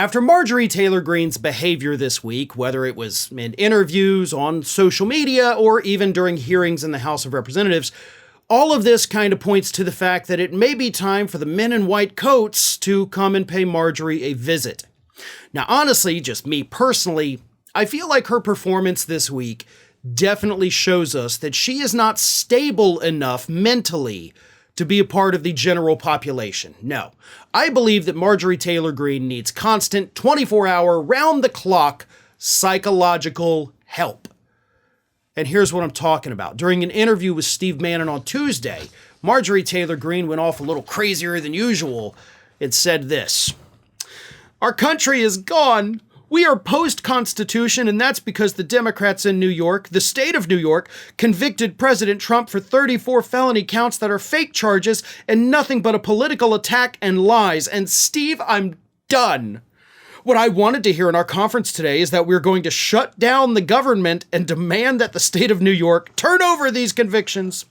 After Marjorie Taylor Greene's behavior this week, whether it was in interviews, on social media, or even during hearings in the House of Representatives, all of this kind of points to the fact that it may be time for the men in white coats to come and pay Marjorie a visit. Now, honestly, just me personally, I feel like her performance this week definitely shows us that she is not stable enough mentally to be a part of the general population. No, I believe that Marjorie Taylor Greene needs constant, 24-hour, round-the-clock psychological help. And here's what I'm talking about. During an interview with Steve Bannon on Tuesday, Marjorie Taylor Greene went off a little crazier than usual and said this: "Our country is gone. We are post-Constitution, and that's because the Democrats in New York, the state of New York, convicted President Trump for 34 felony counts that are fake charges and nothing but a political attack and lies. And Steve, I'm done. What I wanted to hear in our conference today is that we're going to shut down the government and demand that the state of New York turn over these convictions.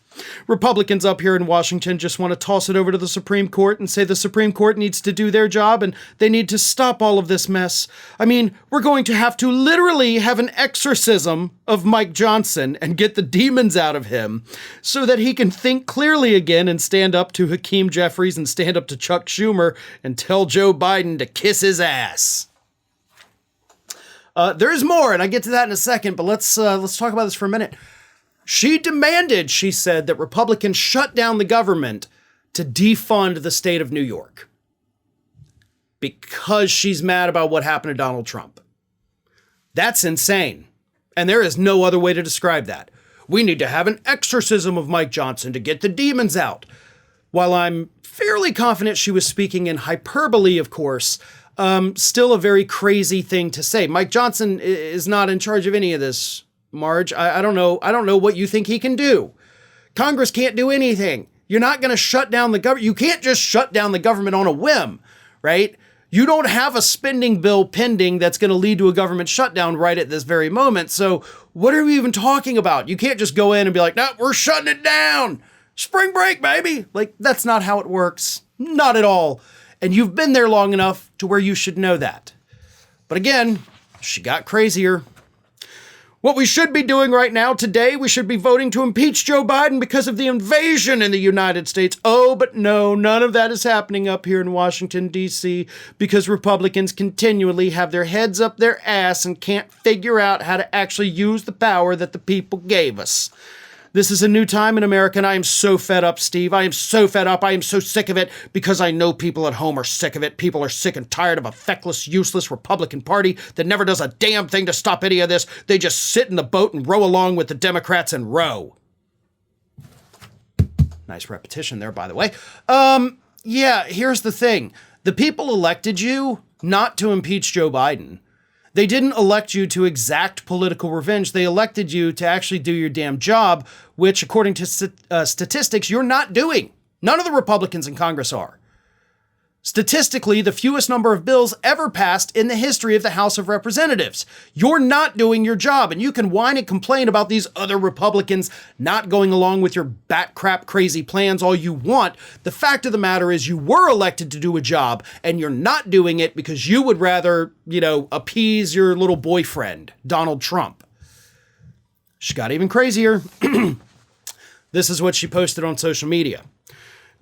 Republicans up here in Washington just want to toss it over to the Supreme Court and say the Supreme Court needs to do their job and they need to stop all of this mess. I mean, we're going to have to literally have an exorcism of Mike Johnson and get the demons out of him so that he can think clearly again and stand up to Hakeem Jeffries and stand up to Chuck Schumer and tell Joe Biden to kiss his ass." There's more, and I get to that in a second, but let's talk about this for a minute. She demanded, she said, that Republicans shut down the government to defund the state of New York because she's mad about what happened to Donald Trump. That's insane. And there is no other way to describe that. We need to have an exorcism of Mike Johnson to get the demons out. While I'm fairly confident she was speaking in hyperbole, of course, still a very crazy thing to say. Mike Johnson is not in charge of any of this, Marge. I don't know what you think he can do. Congress can't do anything. You're not going to shut down the government. You can't just shut down the government on a whim, right? You don't have a spending bill pending that's going to lead to a government shutdown right at this very moment. So what are we even talking about? You can't just go in and be like, no, we're shutting it down. Spring break, baby. Like, that's not how it works. Not at all. And you've been there long enough to where you should know that. But again, she got crazier. What we should be doing right now, today, we should be voting to impeach Joe Biden because of the invasion in the United States. Oh, but no, none of that is happening up here in Washington, D.C., because Republicans continually have their heads up their ass and can't figure out how to actually use the power that the people gave us. This is a new time in America, and I am so fed up, Steve. I am so fed up. I am so sick of it because I know people at home are sick of it. People are sick and tired of a feckless, useless Republican Party that never does a damn thing to stop any of this. They just sit in the boat and row along with the Democrats and row. Nice repetition there, by the way. Yeah, here's the thing. The people elected you not to impeach Joe Biden. They didn't elect you to exact political revenge. They elected you to actually do your damn job, which, according to statistics, you're not doing. None of the Republicans in Congress are. Statistically, the fewest number of bills ever passed in the history of the House of Representatives. You're not doing your job, and you can whine and complain about these other Republicans not going along with your bat crap crazy plans all you want. The fact of the matter is you were elected to do a job, and you're not doing it because you would rather, appease your little boyfriend, Donald Trump. She got even crazier. This is what she posted on social media.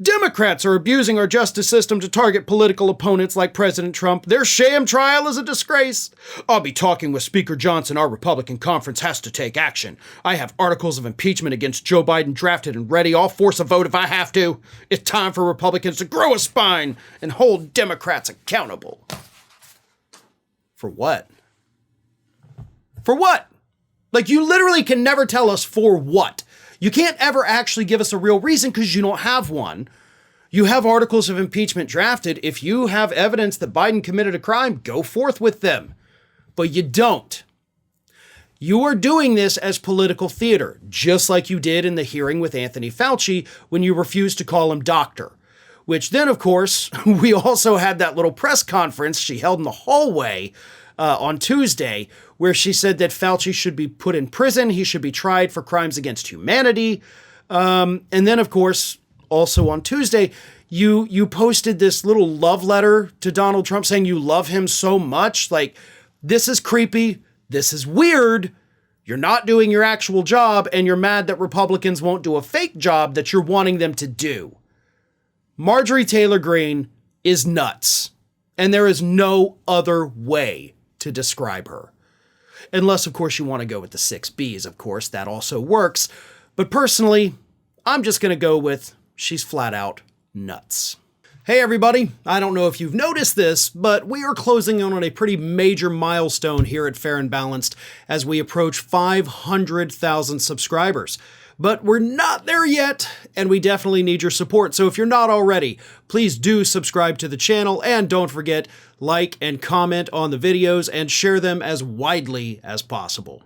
Democrats are abusing our justice system to target political opponents like President Trump. Their sham trial is a disgrace. I'll be talking with Speaker Johnson. Our Republican conference has to take action. I have articles of impeachment against Joe Biden drafted and ready. I'll force a vote if I have to. It's time for Republicans to grow a spine and hold Democrats accountable. For what? For what? Like, you literally can never tell us for what. You can't ever actually give us a real reason because you don't have one. You have articles of impeachment drafted. If you have evidence that Biden committed a crime, go forth with them. But you don't. You are doing this as political theater, just like you did in the hearing with Anthony Fauci when you refused to call him doctor. Which then, of course, we also had that little press conference she held in the hallway on Tuesday, where she said that Fauci should be put in prison. He should be tried for crimes against humanity. And then, of course, also on Tuesday, You posted this little love letter to Donald Trump saying you love him so much. Like, this is creepy. This is weird. You're not doing your actual job, and you're mad that Republicans won't do a fake job that you're wanting them to do. Marjorie Taylor Greene is nuts, and there is no other way to describe her. Unless, of course, you want to go with the 6 Bs, of course, that also works. But personally, I'm just going to go with she's flat out nuts. Hey everybody, I don't know if you've noticed this, but we are closing in on a pretty major milestone here at Fair and Balanced as we approach 500,000 subscribers. But we're not there yet, and we definitely need your support. So if you're not already, please do subscribe to the channel, and don't forget, like and comment on the videos and share them as widely as possible.